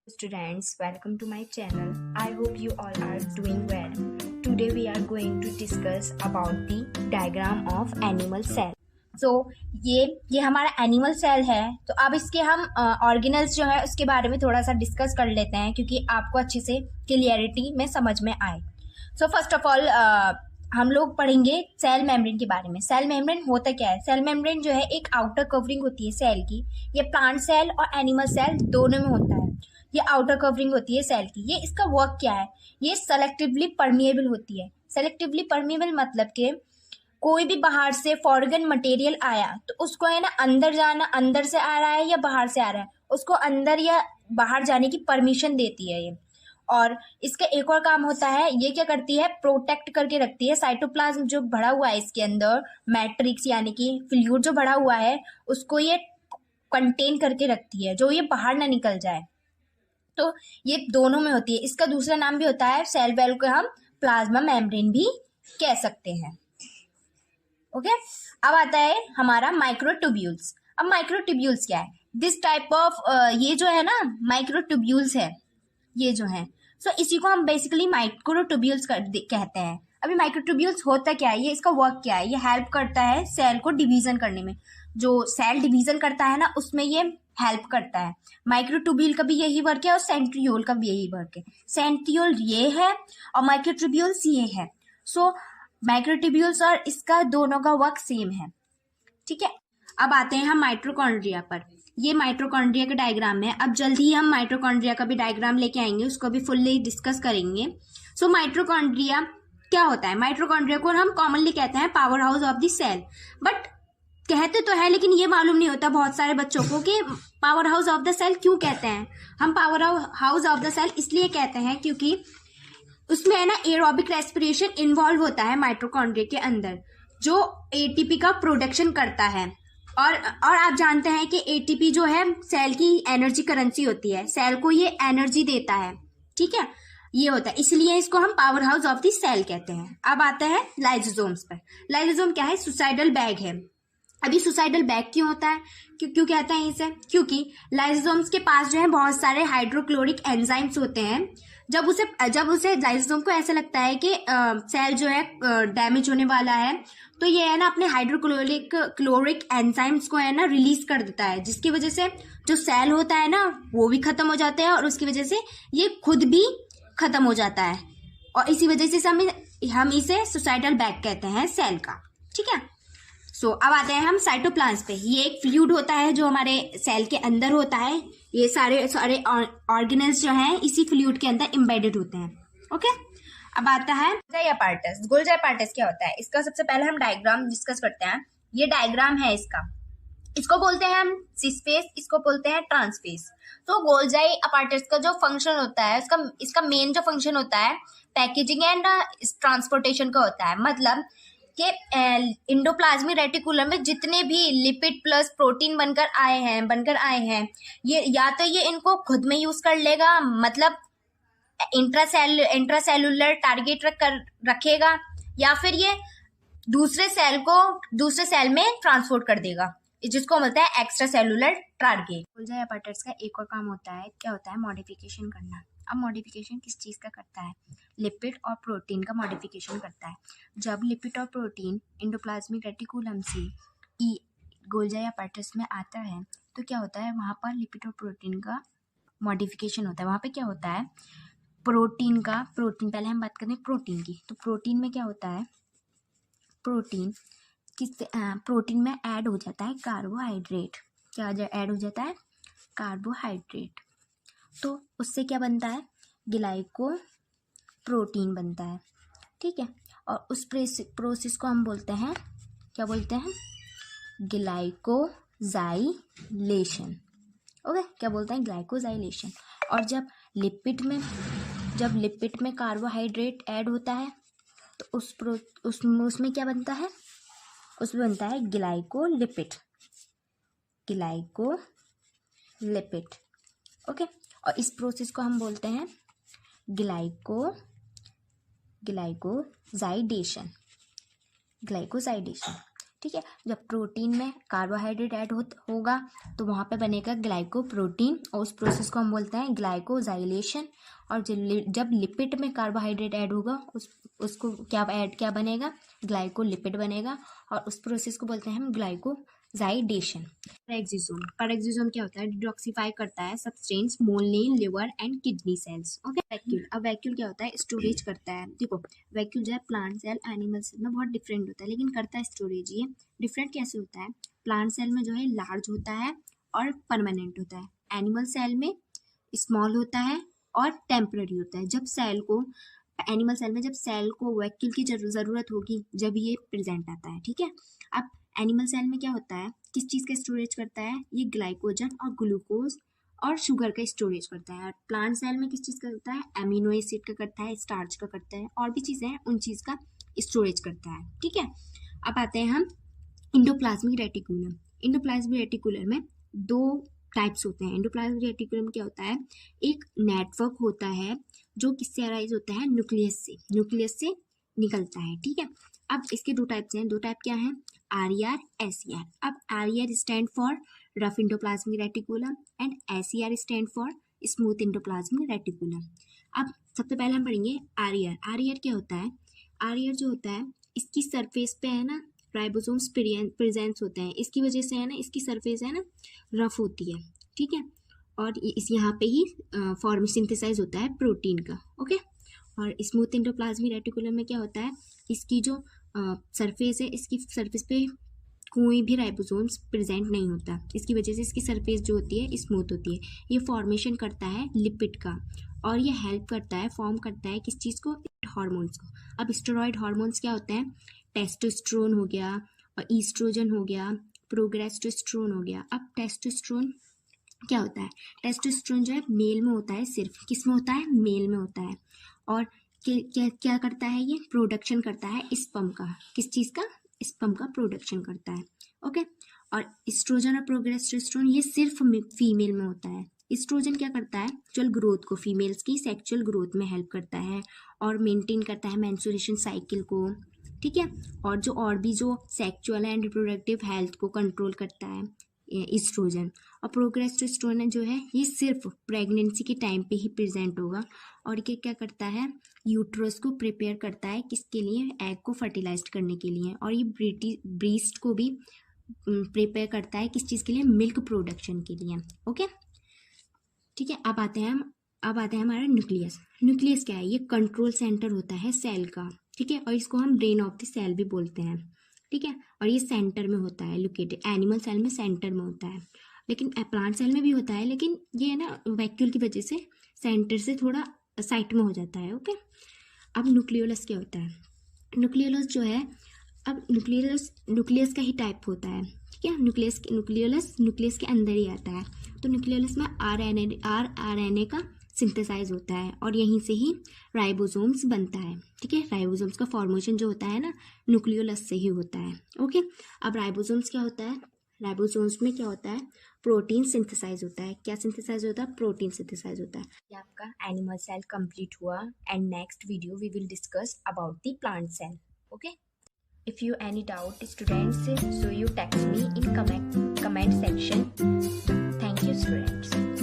Students, welcome to my channel. I hope you all are doing well. Today we are going to discuss about the diagram of animal cell. So ये हमारा animal cell है। तो अब इसके हम organelles जो है उसके बारे में थोड़ा सा डिस्कस कर लेते हैं क्योंकि आपको अच्छे से क्लियरिटी में समझ में आए। सो फर्स्ट ऑफ ऑल हम लोग पढ़ेंगे सेल मेम्ब्रेन के बारे में। सेल मेम्ब्रेन होता क्या है? सेल मेम्ब्रेन जो है एक आउटर कवरिंग होती है सेल की। ये प्लांट सेल और एनिमल सेल दोनों में होता है। ये आउटर कवरिंग होती है सेल की। ये इसका वर्क क्या है? ये सेलेक्टिवली परमिएबल होती है। सेलेक्टिवली परमिएबल मतलब कि कोई भी बाहर से फॉरेन मटेरियल आया तो उसको है ना अंदर जाना, अंदर से आ रहा है या बाहर से आ रहा है, उसको अंदर या बाहर जाने की परमिशन देती है ये। और इसका एक और काम होता है, ये क्या करती है? प्रोटेक्ट करके रखती है। साइटोप्लाज्म जो भरा हुआ है इसके अंदर, मैट्रिक्स यानी कि फ्लूइड जो भरा हुआ है, उसको ये कंटेन करके रखती है, जो ये बाहर ना निकल जाए। तो ये दोनों में होती है। इसका दूसरा नाम भी होता है सेल वॉल को हम प्लाज्मा मेम्ब्रेन भी कह सकते हैं। ओके, अब आता है हमारा माइक्रोट्यूब्यूल्स। अब माइक्रोट्यूब्यूल्स क्या है? दिस टाइप ऑफ ये जो है ना माइक्रोट्यूब्यूल्स है, ये जो है। सो इसी को हम बेसिकली माइक्रोट्यूब्यूल्स कहते हैं। अभी माइक्रोट्यूब्यूल्स होता क्या है, ये इसका वर्क क्या है? ये हेल्प करता है सेल को डिवीजन करने में। जो सेल डिवीजन करता है ना उसमें ये हेल्प करता है। माइक्रोट्यूब्यूल का भी यही वर्क है और सेंट्रियोल का भी यही वर्क है। सेंट्रियोल ये है और माइक्रोट्यूब्यूल्स ये है। सो माइक्रोट्यूब्यूल्स और इसका दोनों का वर्क सेम है। ठीक है, अब आते हैं हम माइटोकॉन्ड्रिया पर। ये माइटोकॉन्ड्रिया का डायग्राम है। अब जल्दी ही हम माइटोकॉन्ड्रिया का भी डायग्राम लेके आएंगे, उसको भी फुल्ली डिस्कस करेंगे। सो माइटोकॉन्ड्रिया क्या होता है? माइटोकॉन्ड्रिया को हम कॉमनली कहते हैं power house of the cell. But कहते तो है लेकिन ये मालूम नहीं होता बहुत सारे बच्चों को कि power house of the cell क्यों कहते हैं। हम power house of the cell इसलिए कहते हैं क्योंकि उसमें है ना एरोबिक रेस्पिरेशन इन्वॉल्व होता है माइटोकॉन्ड्रिया के अंदर, जो एटीपी का प्रोडक्शन करता है। और आप जानते हैं कि एटीपी जो है सेल की एनर्जी करेंसी होती है, सेल को ये एनर्जी देता है। ठीक है, ये होता है, इसलिए इसको हम power house of the cell कहते हैं। अब आता है लाइसोसोम्स पर। लाइसोसोम क्या है? सुसाइडल बैग है। अभी सुसाइडल बैग क्यों होता है? क्यों कहते हैं इसे? क्योंकि लाइसोसोम्स के पास जो है बहुत सारे हाइड्रोक्लोरिक एंजाइम्स होते हैं। जब उसे लाइसोसोम को ऐसा लगता है कि सेल जो है डैमेज होने वाला है, तो ये है ना अपने हाइड्रोक्लोरिक एंजाइम्स को है ना रिलीज कर देता है, जिसकी वजह से जो सेल होता है ना वो भी खत्म हो जाता है और उसकी वजह से ये खुद भी खत्म हो जाता है। और इसी वजह से हम इसे सुसाइडल बैग कहते हैं सेल का। ठीक है, सो अब आते हैं हम साइटोप्लाज्म पे। ये एक फ्लूइड होता है जो हमारे सेल के अंदर होता है। ये सारे ऑर्गेनल्स जो हैं इसी फ्लूइड के अंदर एम्बेडेड होते हैं। ओके, अब आता है गोल्जी अपार्टस। गोल्जी अपार्टस क्या होता है? इसका सबसे पहले हम डायग्राम डिस्कस करते हैं। ये डायग्राम है इसका। इसको बोलते हैं हम सिस्पेस, इसको बोलते हैं ट्रांसपेस। तो गोल्जी अपार्टस का जो फंक्शन होता है, इसका मेन जो फंक्शन होता है पैकेजिंग एंड ट्रांसपोर्टेशन का होता है। मतलब कि इंडोप्लाज्मिक रेटिकुलम में जितने भी लिपिड प्लस प्रोटीन बनकर आए हैं ये या तो ये इनको खुद में यूज कर लेगा, मतलब इंट्रासेलुलर टारगेट रखेगा, या फिर ये दूसरे सेल में ट्रांसपोर्ट कर देगा, जिसको बोलते हैं extra cellular target. Golgi apparatus का एक और काम होता है, क्या होता है? मॉडिफिकेशन करना। अब मॉडिफिकेशन किस चीज़ का करता है? लिपिड और प्रोटीन का मॉडिफिकेशन करता है। जब लिपिड और प्रोटीन इंडोप्लाज्मिक रेटिकुलम से गोल्जी अपार्टस में आता है तो क्या होता है? वहाँ पर लिपिड और प्रोटीन का मॉडिफिकेशन होता है। वहाँ पे क्या होता है? प्रोटीन पहले हम बात करें प्रोटीन की। तो प्रोटीन में क्या होता है? प्रोटीन में ऐड हो जाता है कार्बोहाइड्रेट। क्या ऐड हो जाता है? कार्बोहाइड्रेट। तो उससे क्या बनता है? ग्लाइको प्रोटीन बनता है। ठीक है, और उस प्रोसेस को हम बोलते हैं, क्या बोलते हैं? ग्लाइकोजाइलेशन। ओके, क्या बोलते हैं? ग्लाइकोजाइलेशन। और जब लिपिड में कार्बोहाइड्रेट ऐड होता है तो उसमें क्या बनता है? उसमें बनता है ग्लाइकोलिपिड। ओके, और इस प्रोसेस को हम बोलते हैं ग्लाइकोजाइडेशन। ठीक है। जब प्रोटीन में कार्बोहाइड्रेट ऐड होगा तो वहाँ पे बनेगा ग्लाइकोप्रोटीन और उस प्रोसेस को हम बोलते हैं ग्लाइकोजाइलेशन। और जब लिपिड में कार्बोहाइड्रेट ऐड होगा उसको क्या बनेगा, ग्लाइकोलिपिड बनेगा और उस प्रोसेस को बोलते हैं हम ग्लाइकोजाइडेशन। पैरेक्सिसोम क्या होता है, डिटॉक्सिफाई करता है सब्सटेंस मोल्निन liver and kidney cells. Okay. Vacuole, अब वैक्यूल क्या होता है, स्टोरेज करता है। देखो वैक्यूल जो है प्लांट सेल एनिमल सेल में बहुत डिफरेंट होता है, लेकिन करता है स्टोरेज। ये डिफरेंट कैसे होता है, प्लांट सेल में जो है लार्ज होता है और परमानेंट होता है, एनिमल सेल में स्मॉल होता है और टेम्पररी होता है। जब सेल को एनिमल सेल में जब सेल को वैक्यूल की ज़रूरत होगी जब ये प्रेजेंट आता है, ठीक है। अब एनिमल सेल में क्या होता है, किस चीज़ का स्टोरेज करता है, ये ग्लाइकोजन और ग्लूकोज और शुगर का स्टोरेज करता है। और प्लांट सेल में किस चीज़ का करता है, एमिनो एसिड का करता है, स्टार्च का करता है, और भी चीज़ें हैं उन चीज़ का स्टोरेज करता है, ठीक है। अब आते हैं हम इंडोप्लाज्मिक रेटिकुलम। इंडोप्लाज्मिक रेटिकुलम में दो टाइप्स होते हैं। एंडोप्लाज्मिक रेटिकुलम क्या होता है, एक नेटवर्क होता है जो किससे अराइज होता है, न्यूक्लियस से निकलता है, ठीक है। अब इसके दो टाइप्स हैं, दो टाइप क्या हैं, RER, SER। अब RER stand for rough endoplasmic reticulum and SER stand for smooth endoplasmic reticulum. अब सबसे पहले हम पढ़ेंगे RER। RER क्या होता है, RER जो होता है इसकी सरफेस पे है ना राइबोसोम्स प्रेजेंस होते हैं, इसकी वजह से है ना इसकी सरफेस है ना रफ होती है, ठीक है। और इस यहाँ पे ही फॉर्म सिंथेसाइज होता है प्रोटीन का, ओके। और स्मूथ इंडोप्लाज्मिक रेटिकुलम में क्या होता है, इसकी जो सरफेस है इसकी सरफेस पे कोई भी राइबोसोम्स प्रेजेंट नहीं होता, इसकी वजह से इसकी सरफेस जो होती है स्मूथ होती है। ये फॉर्मेशन करता है लिपिड का और ये हेल्प करता है, फॉर्म करता है किस चीज़ को, हार्मोन्स को। अब स्टेरॉइड हार्मोन्स क्या होते हैं, टेस्टोस्टेरोन हो गया और ईस्ट्रोजन हो गया, प्रोगेस्टेरोन हो गया। अब टेस्टोस्टेरोन क्या होता है, टेस्टोस्टेरोन जो है मेल में होता है, सिर्फ किस में होता है, मेल में होता है। और क्या करता है, ये प्रोडक्शन करता है स्पर्म का, किस चीज़ का, स्पर्म का प्रोडक्शन करता है, ओके। और एस्ट्रोजन और प्रोगेस्टेरोन ये सिर्फ फीमेल में होता है। एस्ट्रोजन क्या करता है, सेक्सुअल ग्रोथ को, फीमेल्स की सेक्सुअल ग्रोथ में हेल्प करता है और मेंटेन करता है मेंस्ट्रुएशन साइकिल को, ठीक है। और भी जो सेक्सुअल एंड रिप्रोडक्टिव हेल्थ को कंट्रोल करता है एस्ट्रोजन। और प्रोगेस्टेरोन जो है ये सिर्फ प्रेगनेंसी के टाइम पे ही प्रेजेंट होगा और ये क्या करता है, यूट्रस को प्रिपेयर करता है किसके लिए, एग को फर्टिलाइज करने के लिए। और ये ब्रीस्ट को भी प्रिपेयर करता है किस चीज़ के लिए, मिल्क प्रोडक्शन के लिए, ओके, ठीक है। अब आते हैं हमारा न्यूक्लियस। न्यूक्लियस क्या है, ये कंट्रोल सेंटर होता है सेल का, ठीक है। और इसको हम ब्रेन ऑफ द सेल भी बोलते हैं, ठीक है। और ये सेंटर में होता है लोकेटेड, एनिमल सेल में सेंटर में होता है, लेकिन प्लांट सेल में भी होता है, लेकिन ये है ना वैक्यूल की वजह से सेंटर से थोड़ा साइड में हो जाता है, ओके। अब न्यूक्लियोलस क्या होता है, न्यूक्लियोलस जो है, अब न्यूक्लियस का ही टाइप होता है, ठीक है। न्यूक्लियस के अंदर ही आता है। तो न्यूक्लियोलस में RNA का सिंथेसाइज होता है और यहीं से ही राइबोसोम्स बनता है, ठीक है। राइबोसोम्स का फॉर्मेशन जो होता है ना न्यूक्लियोलस से ही होता है, ओके। अब राइबोसोम्स क्या होता है, राइबोसोम्स में क्या होता है, प्रोटीन सिंथेसाइज होता है। क्या सिंथेसाइज होता है, प्रोटीन सिंथेसाइज होता है। ये आपका एनिमल सेल कंप्लीट हुआ and next video we will discuss about the plant cell, okay. If you any doubt students, so you text me in comment section. Thank you students.